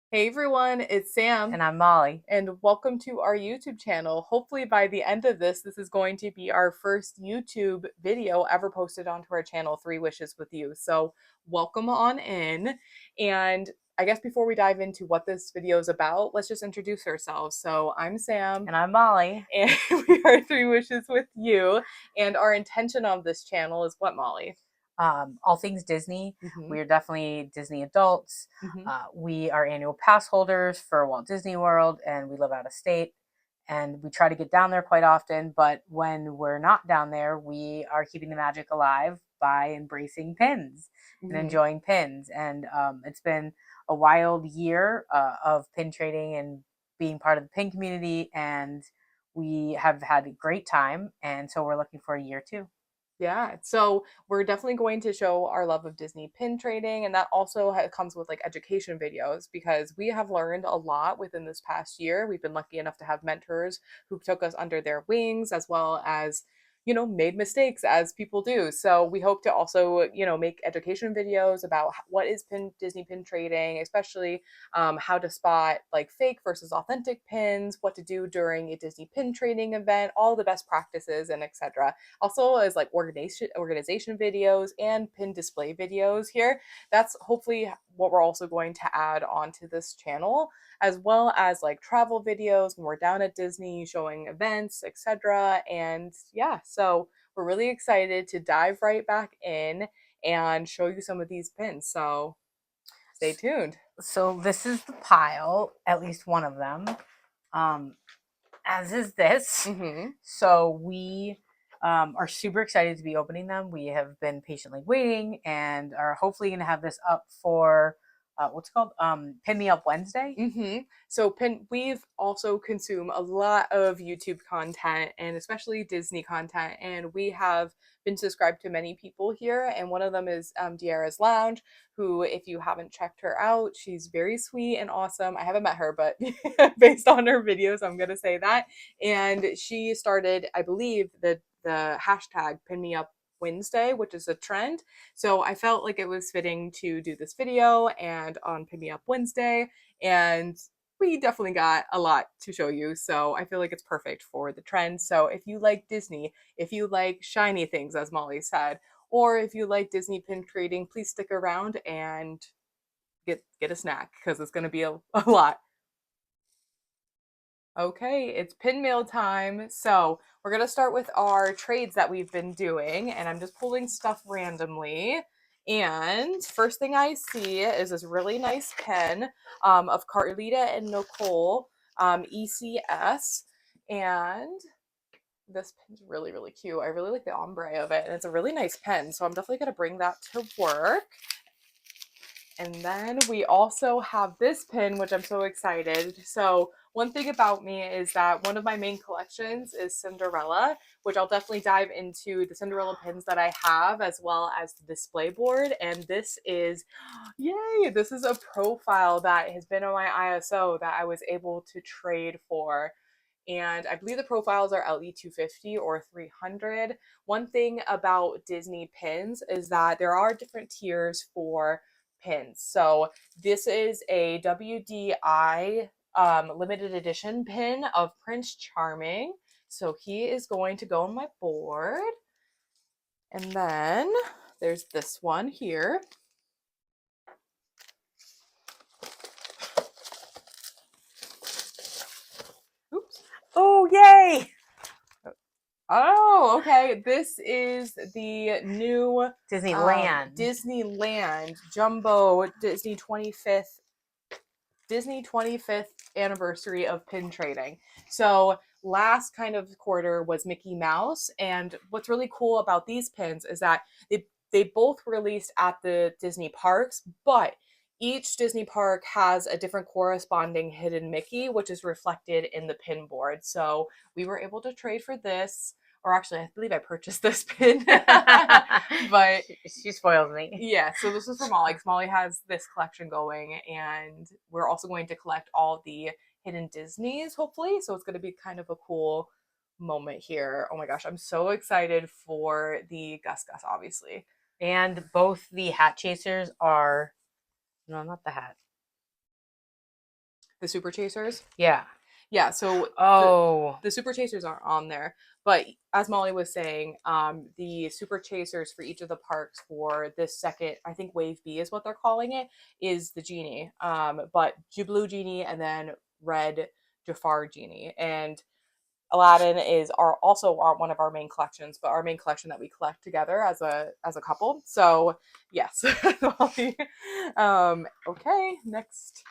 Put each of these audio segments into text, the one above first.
Hey everyone, it's Sam, And I'm Molly. and welcome to our YouTube channel. Hopefully, by the end of this is going to be our first YouTube video ever posted onto our channel, Three Wishes with You. So, welcome on in. And I guess before we dive into what this video is about, let's just introduce ourselves. So, I'm Sam, And I'm Molly. and we are Three Wishes with You. And our intention on this channel is what, Molly? All things Disney. Mm-hmm. We are definitely Disney adults. Mm-hmm. We are annual pass holders for Walt Disney World, and we live out of state. And we try to get down there quite often, but when we're not down there, we are keeping the magic alive by embracing pins and Mm-hmm. enjoying pins. And it's been a wild year of pin trading and being part of the pin community, and we have had a great time. And so we're looking for a year two. Yeah, so we're definitely going to show our love of Disney pin trading, and that also comes with like education videos because we have learned a lot within this past year. We've been lucky enough to have mentors who took us under their wings, as well as made mistakes as people do. So we hope to also, make education videos about what is Disney pin trading, especially how to spot like fake versus authentic pins, what to do during a Disney pin trading event, all the best practices, and etc. Also as like organization videos and pin display videos here. That's hopefully what we're also going to add onto this channel, as well as like travel videos when we're down at Disney showing events, etc. And yeah, so we're really excited to dive right back in and show you some of these pins. So stay tuned. So this is the pile, at least one of them, um, as is this. Mm-hmm. So we are super excited to be opening them. We have been patiently waiting and are hopefully going to have this up for what's it called Pin Me Up Wednesday. So we've also consumed a lot of YouTube content and especially Disney content, and we have been subscribed to many people here. And one of them is Diarra's Lounge, who, if you haven't checked her out, she's very sweet and awesome. I haven't met her, but based on her videos, I'm gonna say that. And she started, I believe, the hashtag Pin Me Up Wednesday, which is a trend. So I felt like it was fitting to do this video and on Pin Me Up Wednesday, and we definitely got a lot to show you. So I feel like it's perfect for the trend. So if you like Disney, if you like shiny things, as Molly said, or if you like Disney pin trading, please stick around and get a snack because it's going to be a lot. Okay, it's pin mail time. So we're going to start with our trades that we've been doing, and I'm just pulling stuff randomly. And first thing I see is this really nice pen of Carlita and Nicole, ECS. And this pen's really, really cute. I really like the ombre of it, and it's a really nice pen. So I'm definitely going to bring that to work. And then we also have this pin, which I'm so excited. So one thing about me is that one of my main collections is Cinderella, which I'll definitely dive into the Cinderella pins that I have, as well as the display board. And this is, yay, this is a profile that has been on my ISO that I was able to trade for. And I believe the profiles are LE 250 or 300. One thing about Disney pins is that there are different tiers for pins. So this is a WDI limited edition pin of Prince Charming. So he is going to go on my board. And then there's this one here. Oops. Oh, yay! Oh, okay. This is the new Disneyland. Disneyland Jumbo Disney 25th anniversary of pin trading. So last kind of quarter was Mickey Mouse, and what's really cool about these pins is that they both released at the Disney parks, but each Disney park has a different corresponding hidden Mickey, which is reflected in the pin board. So we were able to trade for this, or actually, I believe I purchased this pin, but she spoils me. yeah, so this is for Molly because Molly has this collection going, and we're also going to collect all the hidden Disneys, hopefully. So it's going to be kind of a cool moment here. Oh my gosh, I'm so excited for the Gus Gus, obviously. And both the hat chasers are, no, not the hat. The Super Chasers. Yeah. Yeah, so Oh. the Super Chasers aren't on there, but as Molly was saying, the Super Chasers for each of the parks for this second, I think Wave B is what they're calling it, is the Genie. But Blue Genie and then Red Jafar Genie. And Aladdin is one of our main collections, but our main collection that we collect together as a couple. So yes. Molly. Okay, next.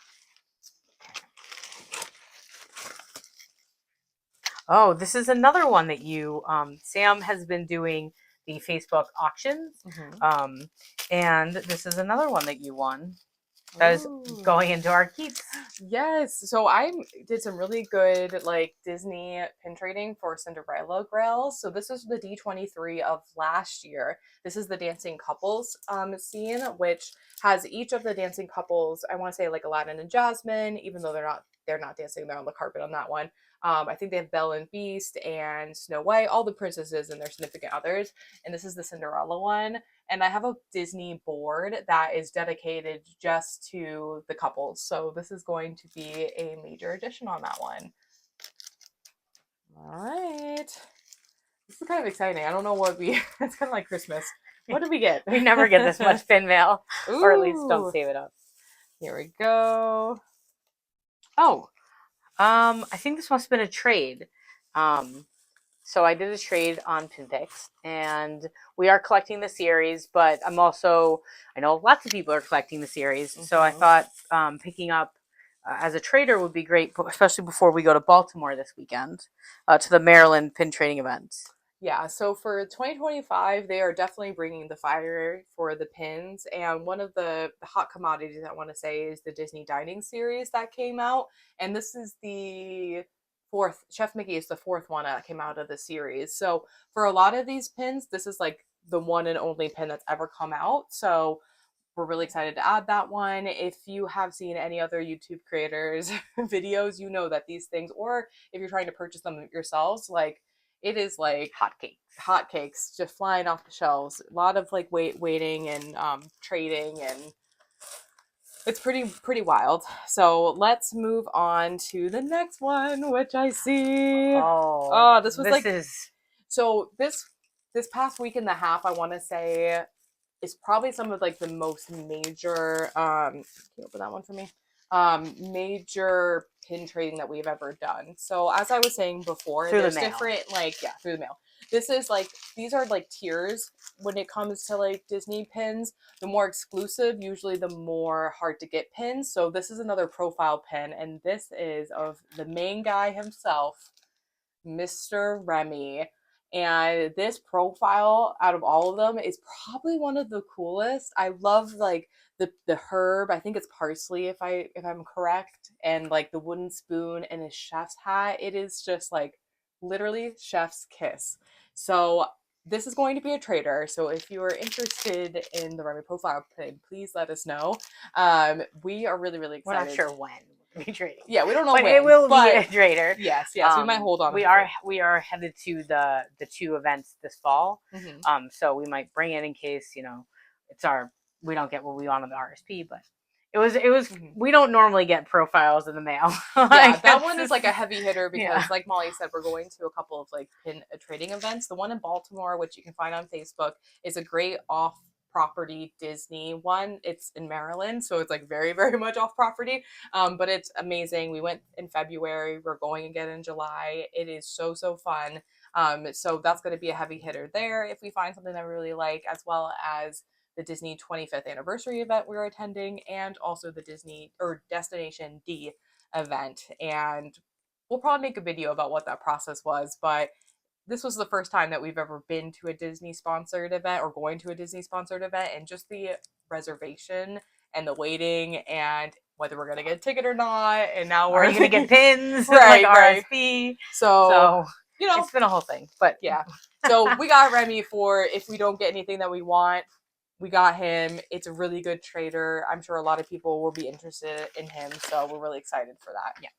Oh, this is another one that you, Sam has been doing the Facebook auctions. And this is another one that you won. That is going into our keeps. Yes. So I did some really good like Disney pin trading for Cinderella Grails. So this is the D23 of last year. This is the dancing couples scene, which has each of the dancing couples, I want to say like Aladdin and Jasmine, even though they're not dancing, they're on the carpet on that one. I think they have Belle and Beast and Snow White, all the princesses and their significant others. And this is the Cinderella one. And I have a Disney board that is dedicated just to the couples. So this is going to be a major addition on that one. All right. This is kind of exciting. I don't know what it's kind of like Christmas. What did we get? We never get this much pin mail. Ooh. Or at least don't save it up. Here we go. Oh, I think this must have been a trade. So I did a trade on Pinpix, and we are collecting the series, but I know lots of people are collecting the series, so I thought picking up as a trader would be great, especially before we go to Baltimore this weekend to the Maryland pin trading event. Yeah, so for 2025, they are definitely bringing the fire for the pins. And one of the hot commodities I want to say is the Disney Dining series that came out. And this is the fourth, Chef Mickey is the fourth one that came out of the series. So for a lot of these pins, this is like the one and only pin that's ever come out. So we're really excited to add that one. If you have seen any other YouTube creators videos, you know that these things, or if you're trying to purchase them yourselves, like it is like hotcakes just flying off the shelves. A lot of like waiting and trading, and it's pretty wild. So let's move on to the next one, which I see. Oh, this was so this past week and a half, I want to say, is probably some of like the most major. Can you open that one for me? Major pin trading that we've ever done. So as I was saying before, through there's the mail. Different through the mail. This is like these are like tiers when it comes to like Disney pins. The more exclusive, usually the more hard to get pins. So this is another profile pin, and this is of the main guy himself, Mr. Remy. And this profile out of all of them is probably one of the coolest. I love like the herb. I think it's parsley if I'm correct, and like the wooden spoon and his chef's hat. It is just like literally chef's kiss. So this is going to be a trader. So if you are interested in the Remy profile pin, please let us know. We are really, really excited. We're not sure when we'll be trading. Yeah, we don't know when. But it will be a trader. Yes, we might hold on. We are headed to the two events this fall. So we might bring it in case, we don't get what we want on the RSP, but it was we don't normally get profiles in the mail. Yeah, that one is like a heavy hitter because like Molly said, we're going to a couple of like pin trading events. The one in Baltimore, which you can find on Facebook, is a great off property Disney one. It's in Maryland, so it's like very, very much off property. But it's amazing. We went in February. We're going again in July. It is so fun. So that's going to be a heavy hitter there if we find something that we really like, as well as the Disney 25th anniversary event we're attending, and also the Disney or Destination D event. And we'll probably make a video about what that process was, but this was the first time that we've ever been to a Disney sponsored event or going to a Disney sponsored event, and just the reservation and the waiting and whether we're going to get a ticket or not. And now we're going to get pins, right, like RSP. So, it's been a whole thing, but yeah. So we got Remy for if we don't get anything that we want. We got him. It's a really good trader. I'm sure a lot of people will be interested in him. So we're really excited for that. Yeah.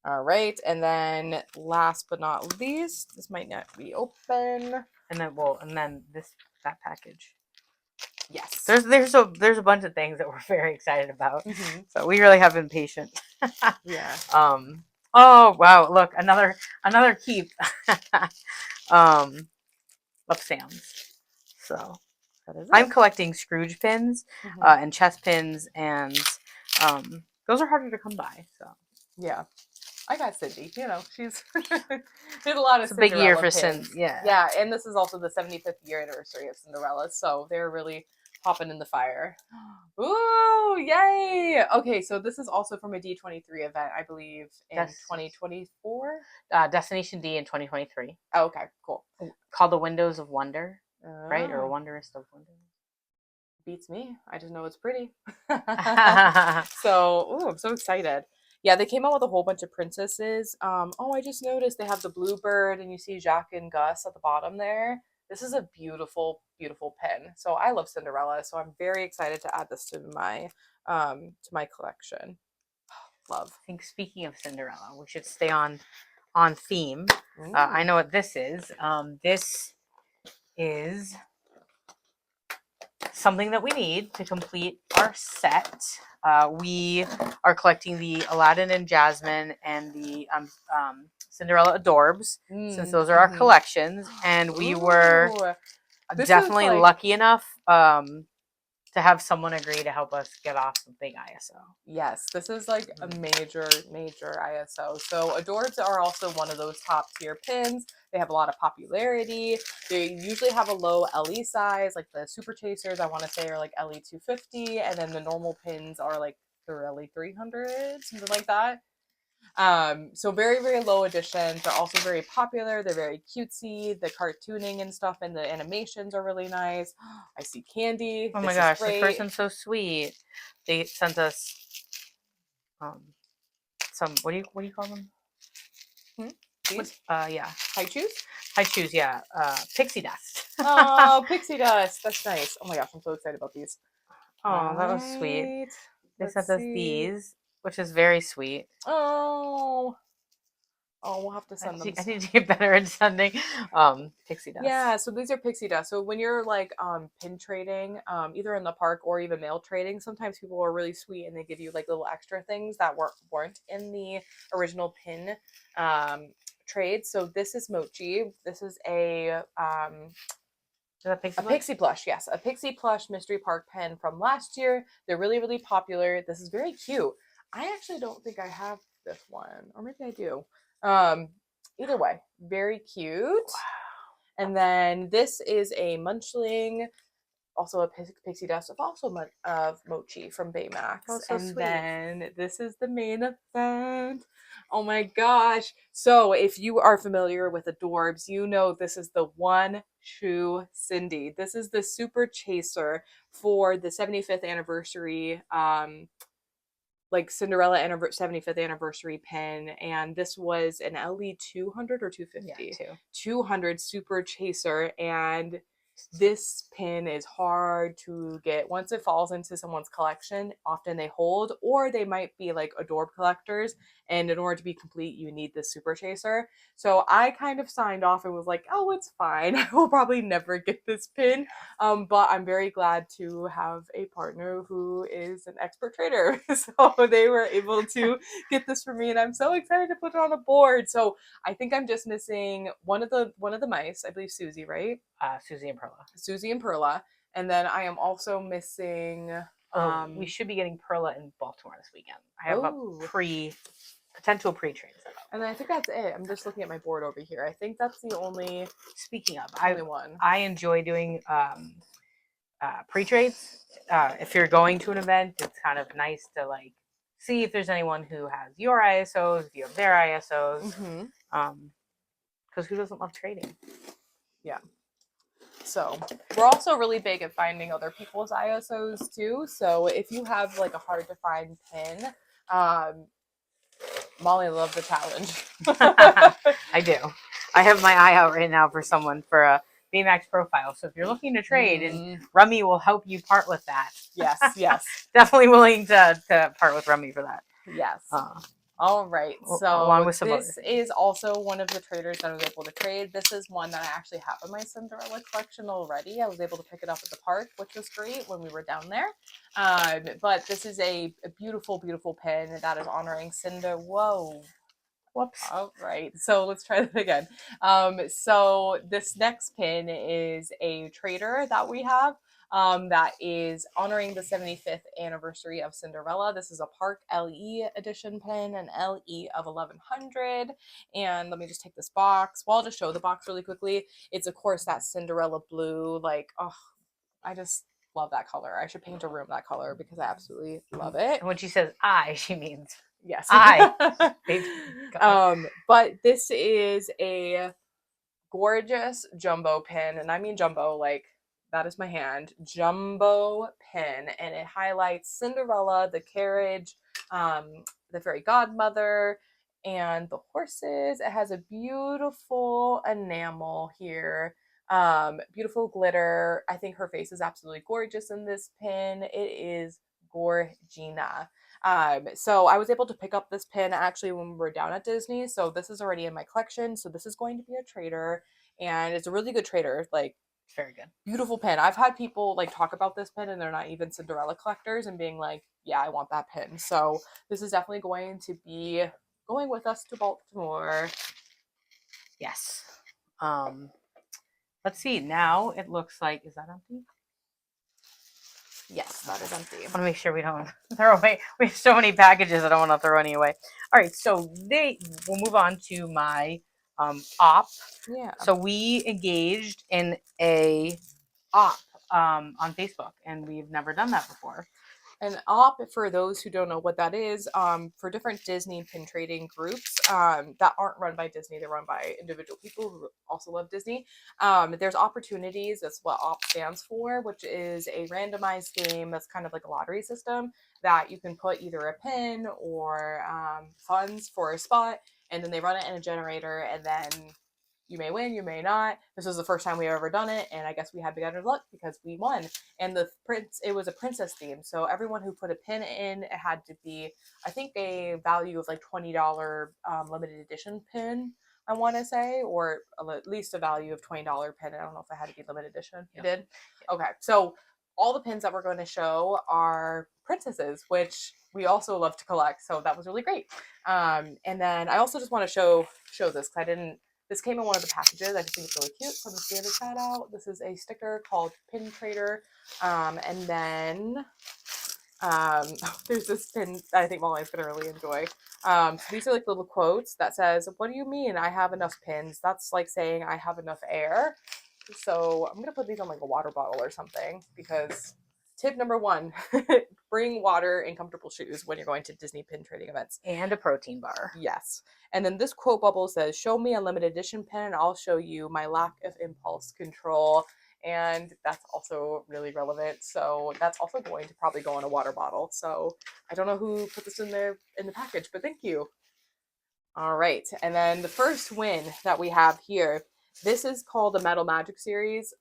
All right. And then last but not least, this might not be open. And then that package. Yes. There's a bunch of things that we're very excited about. So we really have been patient. Yeah. Oh wow! Look, another keep. Of Sam's. So That is I'm it. collecting Scrooge pins Mhm. and chess pins, and those are harder to come by. So Yeah. I got Cindy. You know, she's did a lot of it's a big year Cinderella for pins. Yeah. Yeah, and this is also the 75th year anniversary of Cinderella, so they're really popping in the fire. Ooh, yay! Okay, so this is also from a D23 event, I believe, in 2024. Destination D in 2023. Oh, okay, cool. Called the Windows of Wonder, right? Or Oh, Wondrous of Wonder. beats me. I just know it's pretty. Oh So, ooh, I'm so excited. Yeah, they came out with a whole bunch of princesses. Oh, I just noticed they have the bluebird, and you see Jacques and Gus at the bottom there. This is a beautiful, beautiful pin. So I love Cinderella, so I'm very excited to add this to my collection. Love. I think speaking of Cinderella, we should stay on theme. I Mm. know what this is. This is something that we need to complete our set. We are collecting the Aladdin and Jasmine and the Cinderella Adorbs, since those are our Mm-hmm. collections, and we were Ooh, this is definitely like lucky enough to have someone agree to help us get off the big ISO. yes, this is like a major, major ISO. So Adorbs are also one of those top tier pins. They have a lot of popularity. They usually have a low LE size, like the Super Chasers, I want to say, are like LE 250, and then the normal pins are like LE 300, something like that. So very, very low editions. They're also very popular. They're very cutesy. The cartooning and stuff and the animations are really nice. I see Candy. Oh my This is gosh, this great. person's so sweet. They sent us some what do you call them? These Yeah. high chews. I choose, yeah. Pixie dust. Oh, pixie dust. That's nice. Oh my gosh, I'm so excited about these. Oh, All that was sweet. right. They Let's sent us see. these, which is very sweet. Oh. Oh, we'll have to send them. I need to get better at sending pixie dust. Yeah, so these are pixie dust. So when you're like pin trading, either in the park or even mail trading, sometimes people are really sweet and they give you like little extra things that weren't in the original pin trade. So this is Mochi. This is Pixie a pixie plush, yes, a pixie plush mystery park pen from last year. They're really, really popular. This is very cute. I actually don't think I have this one, or maybe I do. Either way, very cute. Wow. And then this is a Munchling, also a pixie dust of Mochi from Baymax. Oh, so and sweet. then this is the main event. Oh my gosh. So if you are familiar with Adorbs, you know this is the one true Cindy. This is the super chaser for the 75th anniversary like Cinderella 75th anniversary pin, and this was an LE 200 or 250? Yeah, 200 super chaser, and this pin is hard to get. Once it falls into someone's collection, often they hold, or they might be like Adorb collectors, and in order to be complete, you need this super chaser. So I kind of signed off and was like, oh, it's fine. I will probably never get this pin. But I'm very glad to have a partner who is an expert trader. So they were able to get this for me, and I'm so excited to put it on the board. So I think I'm just missing one of the mice, I believe Susie, right? Susie and Perla. Susie and Perla. And then I am also missing we should be getting Perla in Baltimore this weekend. I have oh. a potential pre-train set up. And I think that's it. I'm just looking at my board over here. I think that's the only. Speaking of, only one. I enjoy doing pre-trades. If you're going to an event, it's kind of nice to like see if there's anyone who has your ISOs, if you have their ISOs. Because who doesn't love trading? Yeah. So we're also really big at finding other people's ISOs too. So if you have like a hard to find pin, Molly loves the challenge. I do. I have my eye out right now for someone for a Baymax profile. So if you're looking to trade, and Rummy will help you part with that. Yes, yes. Definitely willing to part with Rummy for that. Yes. All right, along so with some this others. is also one of the traders that I was able to trade. This is one that I actually have in my Cinderella collection already. I was able to pick it up at the park, which was great when we were down there. But this is a beautiful, beautiful pin that is honoring Cinder. Whoa. Whoops. All right, so let's try that again. So this next pin is a trader that we have that is honoring the 75th anniversary of Cinderella. This is a Park LE edition pin, an LE of 1100. And let me just take this box. Well, I'll just show the box really quickly. It's, of course, that Cinderella blue. Like, oh, I just love that color. I should paint a room that color because I absolutely love it. And when she says I, she means Yes. I. But this is a gorgeous jumbo pin, and I mean jumbo, like that is my hand, jumbo pin, and it highlights Cinderella, the carriage, the fairy godmother, and the horses. It has a beautiful enamel here, beautiful glitter. I think her face is absolutely gorgeous in this pin. It is gorgina. So I was able to pick up this pin actually when we were down at Disney. So this is already in my collection. So this is going to be a trader, and it's a really good trader. Like, very good. Beautiful pin. I've had people like talk about this pin and they're not even Cinderella collectors and being like, yeah, I want that pin. So this is definitely going to be going with us to Baltimore. Yes. Let's see. Now it looks like, is that empty? Yes, that is empty. I want to make sure we don't throw away. We have so many packages. I don't want to throw any away. All right, so we'll move on to my op. Yeah. So we engaged in a op on Facebook, and we've never done that before. An op, for those who don't know what that is, for different Disney pin trading groups that aren't run by Disney, they're run by individual people who also love Disney. There's opportunities, that's what op stands for, which is a randomized game that's kind of like a lottery system that you can put either a pin or funds for a spot, and then they run it in a generator, and then you may win, you may not. This was the first time we've ever done it, and I guess we had beginner's luck because we won. And it was a princess theme, so everyone who put a pin in, it had to be, I think, a value of like $20 limited edition pin, I want to say, or at least a value of $20 pin. I don't know if it had to be limited edition. Yeah. It did? Yeah. Okay, so all the pins that we're going to show are princesses, which we also love to collect, so that was really great. And then I also just want to show this because this came in one of the packages. I just think it's really cute, so I'm just going to get that out. This is a sticker called Pin Trader. And then there's this pin that I think Molly's going to really enjoy. So these are like little quotes that says, what do you mean I have enough pins? That's like saying I have enough air. So I'm going to put these on like a water bottle or something because tip number 1, bring water and comfortable shoes when you're going to Disney pin trading events. And a protein bar. Yes. And then this quote bubble says, show me a limited edition pen and I'll show you my lack of impulse control. And that's also really relevant. So that's also going to probably go in a water bottle. So I don't know who put this in the package, but thank you. All right. And then the first win that we have here, this is called the Metal Magic series,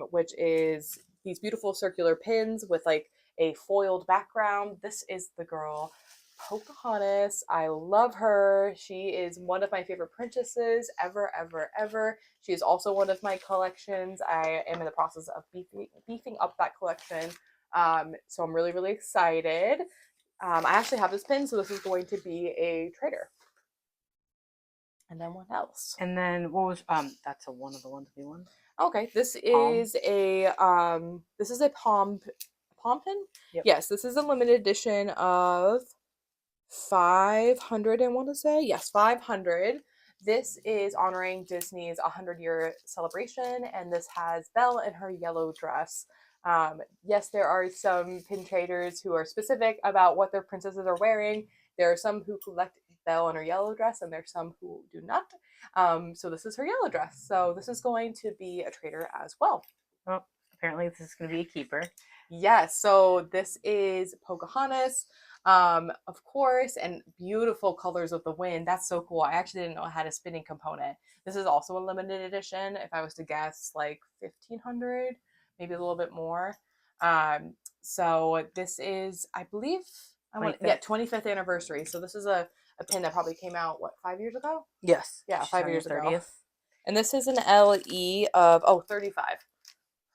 which is these beautiful circular pins with like a foiled background. This is the girl Pocahontas. I love her. She is one of my favorite princesses ever, ever, ever. She is also one of my collections. I am in the process of beefing up that collection. So I'm really, really excited. I actually have this pin, so this is going to be a trader. And then what else? And then what was that's one of the ones we won. Okay, this is a palm pin? Yep. Yes, this is a limited edition of 500, I want to say. Yes, 500. This is honoring Disney's 100-year celebration, and this has Belle in her yellow dress. Yes, there are some pin traders who are specific about what their princesses are wearing. There are some who collect Belle in her yellow dress, and there's some who do not. So this is her yellow dress. So this is going to be a trader as well. Well, apparently this is going to be a keeper. Yes, so this is Pocahontas, of course, and beautiful colors of the wind. That's so cool. I actually didn't know it had a spinning component. This is also a limited edition. If I was to guess, like 1,500, maybe a little bit more. So this is, I believe, Yeah, 25th anniversary. So this is a pin that probably came out, what, 5 years ago? Yes. Yeah, She's 5 turning years ago. 30th. And this is an LE of 35.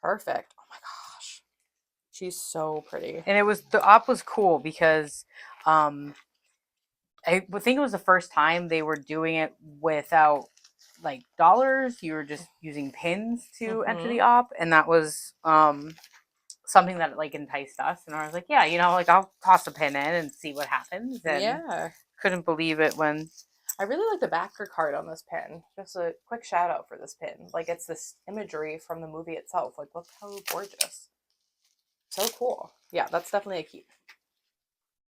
Perfect. Oh my gosh. She's so pretty. And the op was cool because I think it was the first time they were doing it without like dollars. You were just using pins to enter the op, and that was something that like enticed us. And I was like, yeah, like I'll toss a pin in and see what happens. And Yeah. couldn't believe it when I really like the backer card on this pin. Just a quick shout out for this pin. Like it's this imagery from the movie itself. Like look how gorgeous. So cool. Yeah, that's definitely a keep.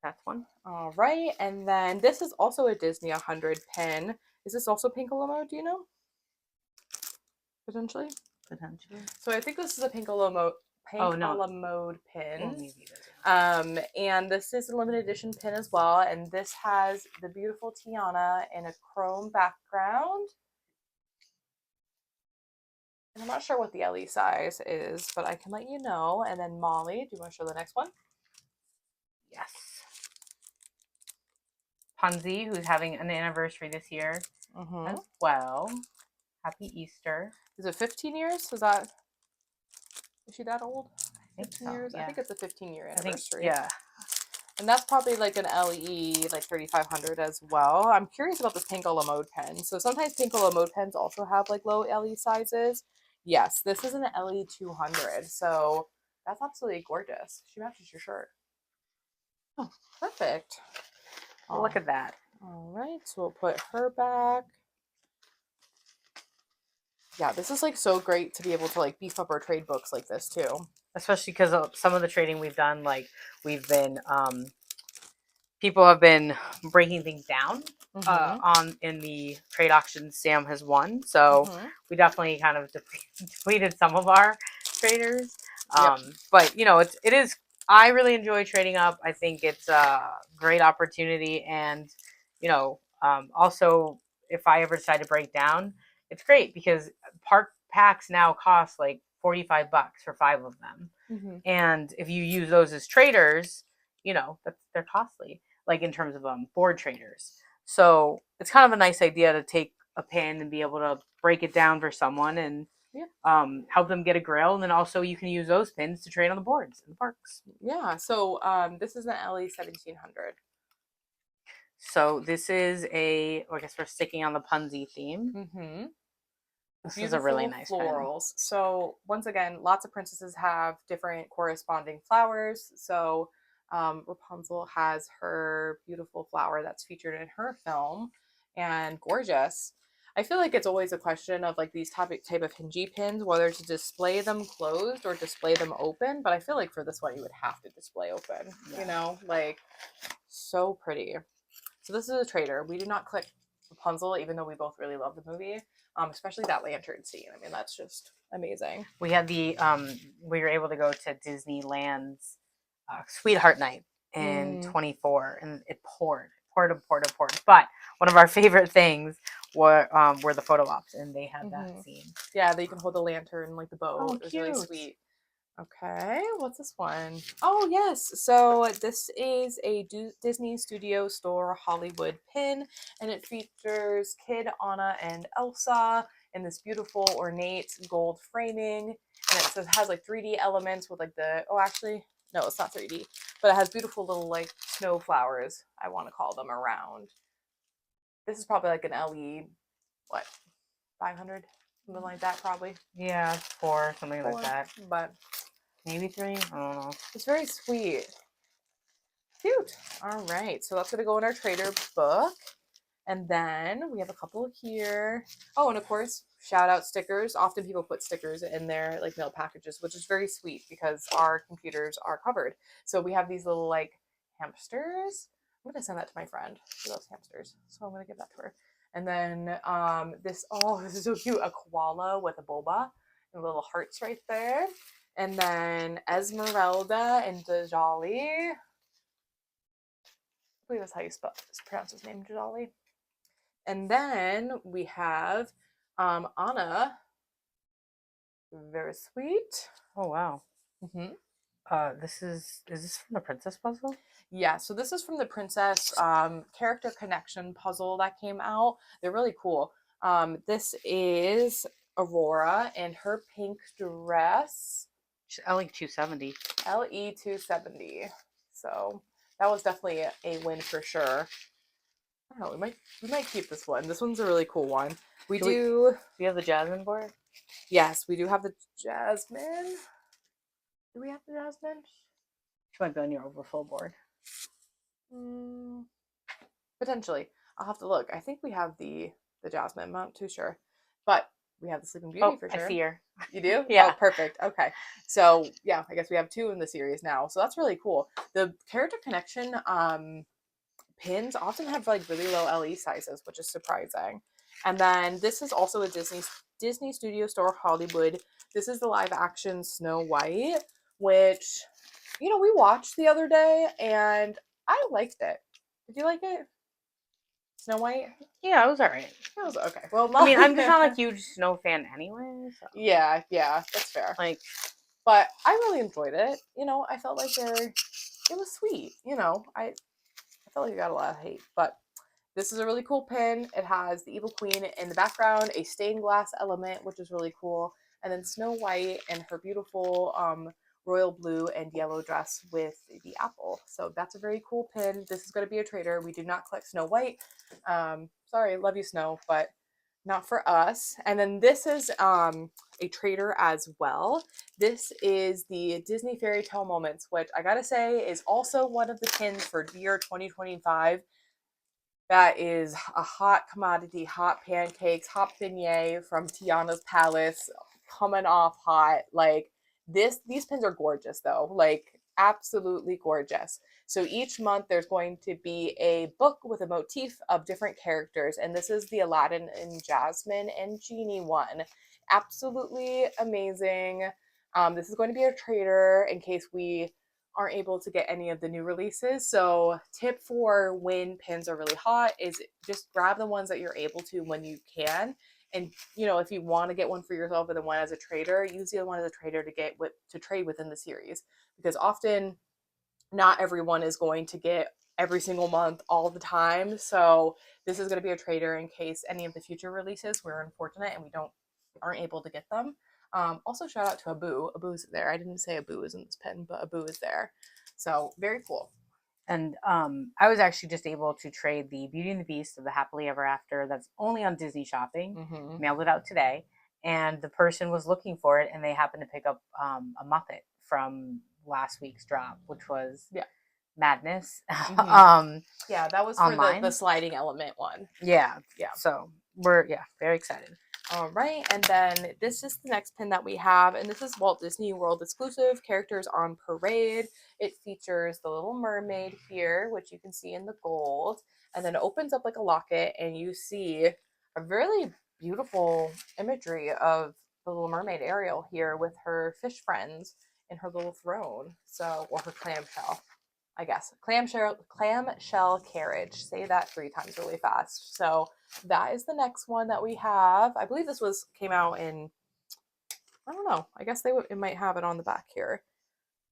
that's one. All right, and then this is also a Disney 100 pin. Is this also Pinkolo mode? Do you know? Potentially. So I think this is a Pinkolo mode. Oh, no. Mode pin. Well, maybe it is. And this is a limited edition pin as well. And this has the beautiful Tiana in a chrome background. And I'm not sure what the LE size is, but I can let you know. And then Molly, do you want to show the next one? Yes. Punzi, who's having an anniversary this year as well. Happy Easter. Is it 15 years? Is she that old? 15 years? Yeah. I think it's a 15-year anniversary. Yeah. And that's probably like an LE, like 3500 as well. I'm curious about this Pinkolo mode pen. So sometimes Pinkolo mode pens also have like low LE sizes. Yes, this is an LE 200. So that's absolutely gorgeous. She matches your shirt. Oh, perfect. Well, look at that. All right, so we'll put her back. Yeah, this is like so great to be able to like beef up our trade books like this too. Especially because of some of the trading we've done, like we've been people have been breaking things down in the trade auctions Sam has won. So we definitely kind of depleted some of our traders. But it is. I really enjoy trading up. I think it's a great opportunity, and also if I ever decide to break down, it's great because park packs now cost like $45 for 5 of them. And if you use those as traders, they're costly, like in terms of board traders. So it's kind of a nice idea to take a pin and be able to break it down for someone and help them get a grail. And then also you can use those pins to trade on the boards in the parks. Yeah. So this is an LE 1700. So this is I guess we're sticking on the Punzi theme. This Beautiful is a really nice florals. So once again, lots of princesses have different corresponding flowers. So Rapunzel has her beautiful flower that's featured in her film, and gorgeous. I feel like it's always a question of like these type of hingy pins, whether to display them closed or display them open. But I feel like for this one, you would have to display open. Like so pretty. So this is a trader. We did not click Rapunzel, even though we both really love the movie. Especially that lantern scene. I mean, that's just amazing. We had we were able to go to Disneyland's Sweetheart Night in 24, and it poured. But one of our favorite things were the photo ops, and they had that scene. Yeah, that you can hold the lantern like the boat. Oh, it was cute. really sweet. Okay, what's this one? Oh, yes. So this is a Disney Studio Store Hollywood pin, and it features Kid, Anna, and Elsa in this beautiful ornate gold framing. And it has like 3D elements with like actually, no, it's not 3D, but it has beautiful little like snow flowers, I want to call them, around. This is probably like an LE, 500? Something like that, probably. Yeah, 4, something like that. But maybe 3. I don't know. It's very sweet. Cute. All right, so that's going to go in our trader book. And then we have a couple here. Oh, and of course, shout out stickers. Often people put stickers in their like mail packages, which is very sweet because our computers are covered. So we have these little like hamsters. I'm going to send that to my friend. She loves hamsters. So I'm going to give that to her. And then this is so cute. A koala with a boba and little hearts right there. And then Esmeralda and Djali. I believe that's how you pronounce his name, Djali. And then we have Anna. Very sweet. Oh, wow. Is this from the Princess Puzzle? Yeah, so this is from the Princess character connection puzzle that came out. They're really cool. This is Aurora in her pink dress, LE 270. LE 270. So that was definitely a win for sure. I don't know, we might keep this one. This one's a really cool one. We do. Do you have the Jasmine board? Yes, we do have the Jasmine. Do we have the Jasmine? She might be on your overflow board. Mm, potentially. I'll have to look. I think we have the Jasmine. I'm not too sure, but we have the Sleeping Beauty Oh, for sure. I see her. You do? Yeah. Oh, perfect. Okay. So yeah, I guess we have two in the series now. So that's really cool. The character connection pins often have like really low LE sizes, which is surprising. And then this is also a Disney Studio Store Hollywood. This is the live action Snow White, which we watched the other day and I liked it. Did you like it? Snow White? Yeah, it was alright. It was okay. Well, I mean, I'm just not a huge snow fan anyway. So. Yeah, that's fair. Like, but I really enjoyed it. I felt like it was sweet. I felt like it got a lot of hate, but this is a really cool pin. It has the Evil Queen in the background, a stained glass element, which is really cool, and then Snow White and her beautiful royal blue and yellow dress with the apple. So that's a very cool pin. This is going to be a trader. We do not collect Snow White. Sorry, love you, Snow, but not for us. And then this is a trader as well. This is the Disney Fairy Tale Moments, which I gotta say is also one of the pins for year 2025. That is a hot commodity, hot pancakes, hot beignet from Tiana's Palace, coming off hot. Like these pins are gorgeous though, like absolutely gorgeous. So each month there's going to be a book with a motif of different characters, and this is the Aladdin and Jasmine and Genie one. Absolutely amazing. This is going to be a trader in case we aren't able to get any of the new releases. So tip for when pins are really hot is just grab the ones that you're able to when you can. And if you want to get one for yourself and then one as a trader, use the other one as a trader to trade within the series, because often not everyone is going to get every single month all the time. So this is going to be a trader in case any of the future releases we're unfortunate and we aren't able to get them. Also, shout out to Abu. Abu's there. I didn't say Abu is in this pin, but Abu is there. So very cool. and I was actually just able to trade the Beauty and the Beast of the Happily Ever After that's only on Disney Shopping. Mm-hmm. Mailed it out today, and the person was looking for it, and they happened to pick up a Muppet from last week's drop, which was Madness. Mm-hmm. Yeah, that was for online. the sliding element one. Yeah. Yeah. So we're very excited. All right, and then this is the next pin that we have, and this is Walt Disney World exclusive Characters on Parade. It features the Little Mermaid here, which you can see in the gold, and then it opens up like a locket, and you see a really beautiful imagery of the Little Mermaid Ariel here with her fish friends in her little throne, or her clamshell. I guess clamshell carriage. Say that 3 times really fast. So that is the next one that we have. I believe this came out in, I don't know. I guess it might have it on the back here.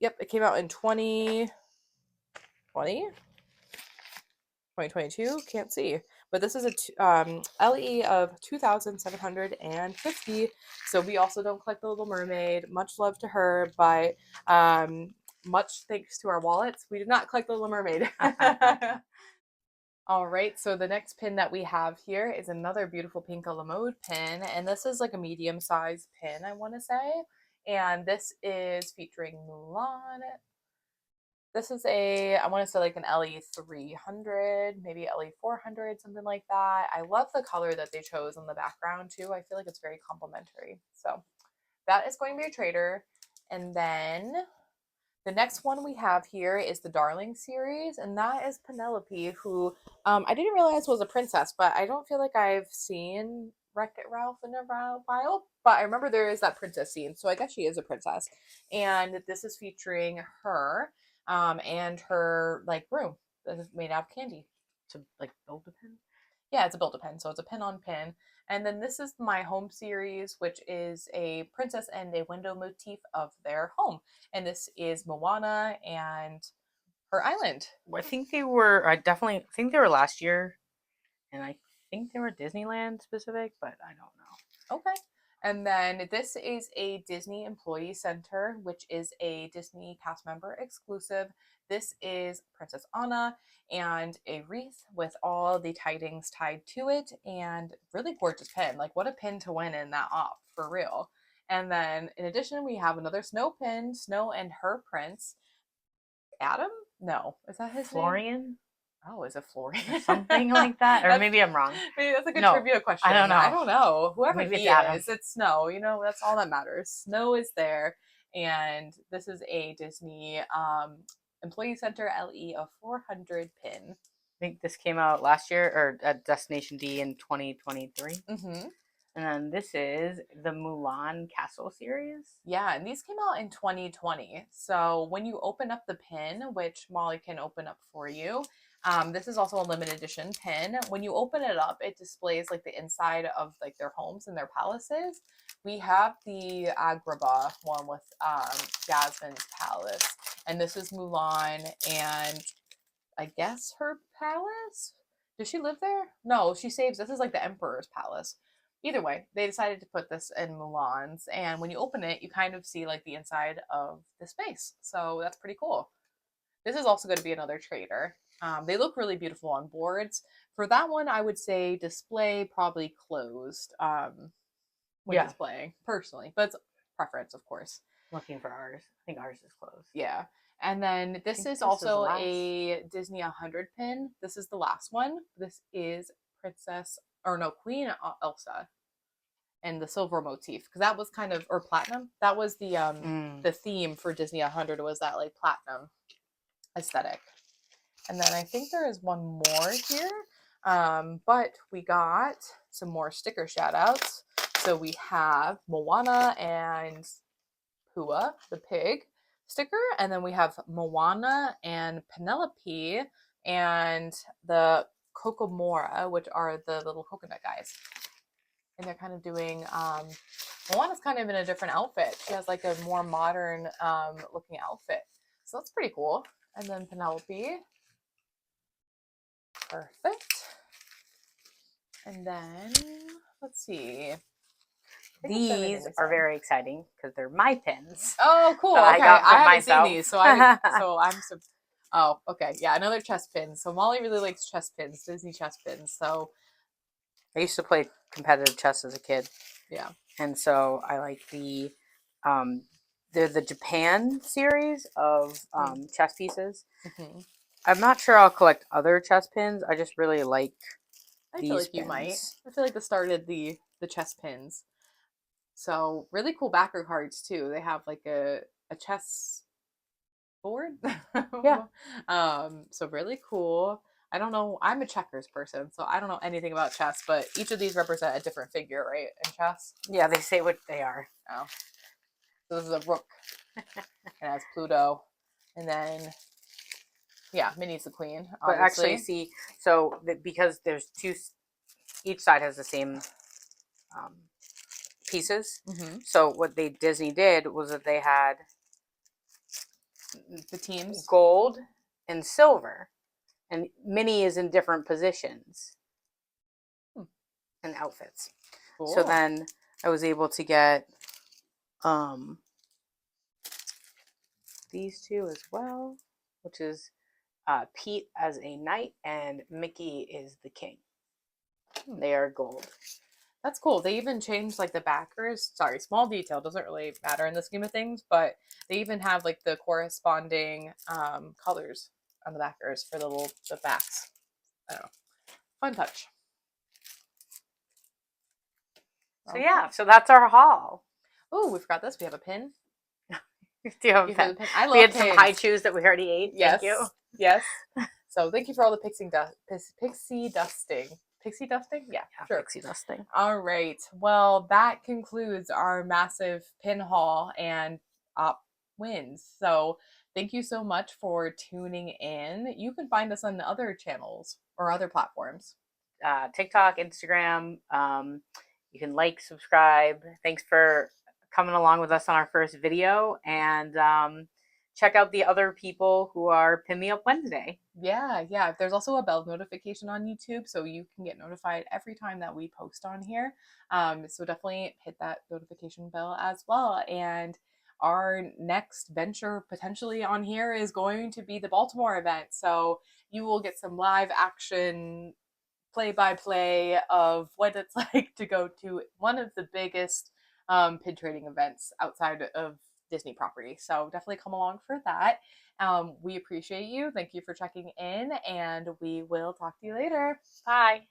Yep, it came out in 2022. Can't see, but this is a LE of 2,750. So we also don't collect the Little Mermaid. Much love to her, but much thanks to our wallets, we did not collect the Little Mermaid. All right, so the next pin that we have here is another beautiful pink a la mode pin, and this is like a medium-sized pin, I want to say, and this is featuring Mulan. This is I want to say like an LE 300, maybe LE 400, something like that. I love the color that they chose on the background too. I feel like it's very complimentary. So that is going to be a trader, and then the next one we have here is the Darling series, and that is Penelope, who I didn't realize was a princess, but I don't feel like I've seen Wreck-It Ralph in a while. But I remember there is that princess scene, so I guess she is a princess. And this is featuring her and her like broom that is made out of candy. To like build the pin. Yeah, it's a Build-A-Pin, so it's a pin on pin. And then this is my home series, which is a princess and a window motif of their home. And this is Moana and her island. I think they were. I definitely think they were last year, and I think they were Disneyland specific, but I don't know. Okay. And then this is a Disney Employee Center, which is a Disney cast member exclusive. This is Princess Anna and a wreath with all the tidings tied to it, and really gorgeous pin. Like, what a pin to win in that op, for real. And then in addition, we have another snow pin, Snow and her prince. Adam? No. Is that his name? Florian? Oh, is it Florian? Something like that, or maybe I'm wrong. Maybe that's a good No, trivia question. I don't know. I don't know. Whoever Maybe he it's Adam. is, it's Snow. You know, that's all that matters. Snow is there, and this is a Disney Employee Center LE of 400 pin. I think this came out last year or at Destination D in 2023. Mm-hmm. And then this is the Mulan Castle series. Yeah, and these came out in 2020. So when you open up the pin, which Molly can open up for you, this is also a limited edition pin. When you open it up, it displays like the inside of like their homes and their palaces. We have the Agrabah one with Jasmine's palace, and this is Mulan and I guess her palace. Does she live there? No, she saves. This is like the Emperor's palace. Either way, they decided to put this in Mulan's, and when you open it, you kind of see like the inside of the space. So that's pretty cool. This is also going to be another trader. They look really beautiful on boards. For that one, I would say display probably closed when displaying personally, but it's preference, of course. Looking for ours. I think ours is closed. Yeah. And then this is also a Disney 100 pin. This is the last one. This is Queen Elsa and the silver motif, because that was kind of, or platinum. That was the theme for Disney 100, was that like platinum aesthetic. And then I think there is one more here, but we got some more sticker shout outs. So we have Moana and Pua, the pig sticker, and then we have Moana and Penelope and the Kokomora, which are the little coconut guys. And they're kind of doing Moana's kind of in a different outfit. She has like a more modern looking outfit. So that's pretty cool. And then Penelope. Perfect. And then let's see. These are very exciting because they're my pins. Oh, cool. Okay, I haven't seen these, so Oh, okay. Yeah, another chest pin. So Molly really likes chest pins, Disney chest pins. So I used to play competitive chess as a kid. Yeah. And so I like they're the Japan series of chess pieces. Mm-hmm. I'm not sure I'll collect other chess pins. I just really like these feel like pins. You might. I feel like this started the chess pins. So really cool backer cards too. They have like a chess board. Yeah. So really cool. I don't know. I'm a checkers person, so I don't know anything about chess, but each of these represent a different figure, right? In chess? Yeah, they say what they are. Oh. So this is a rook. It has Pluto. And then, yeah, Minnie's the queen, obviously. But actually, see, so because there's two, each side has the same pieces. Mm-hmm. So what Disney did was that they had the teams gold and silver, and Minnie is in different positions and outfits. Cool. So then I was able to get these two as well, which is Pete as a knight and Mickey is the king. They are gold. That's cool. They even changed like the backers. Sorry, small detail, doesn't really matter in the scheme of things, but they even have like the corresponding colors on the backers for the backs. I don't know. Fun touch. So yeah, so that's our haul. Oh, we forgot this. We have a pin. Do you have a pen? I love We had pins. some high chews that we already ate. Yes. Thank you. Yes. So thank you for all the pixie dusting. Pixie dusting? Yeah, sure. Pixie dusting. All right. Well, that concludes our massive pin haul and op wins. So thank you so much for tuning in. You can find us on other channels or other platforms. TikTok, Instagram. You can like, subscribe. Thanks for coming along with us on our first video, and check out the other people who are Pin Me Up Wednesday. Yeah. There's also a bell notification on YouTube, so you can get notified every time that we post on here. So definitely hit that notification bell as well. And our next venture potentially on here is going to be the Baltimore event. So you will get some live action play by play of what it's like to go to one of the biggest pin trading events outside of Disney property. So definitely come along for that. We appreciate you. Thank you for checking in, and we will talk to you later. Bye.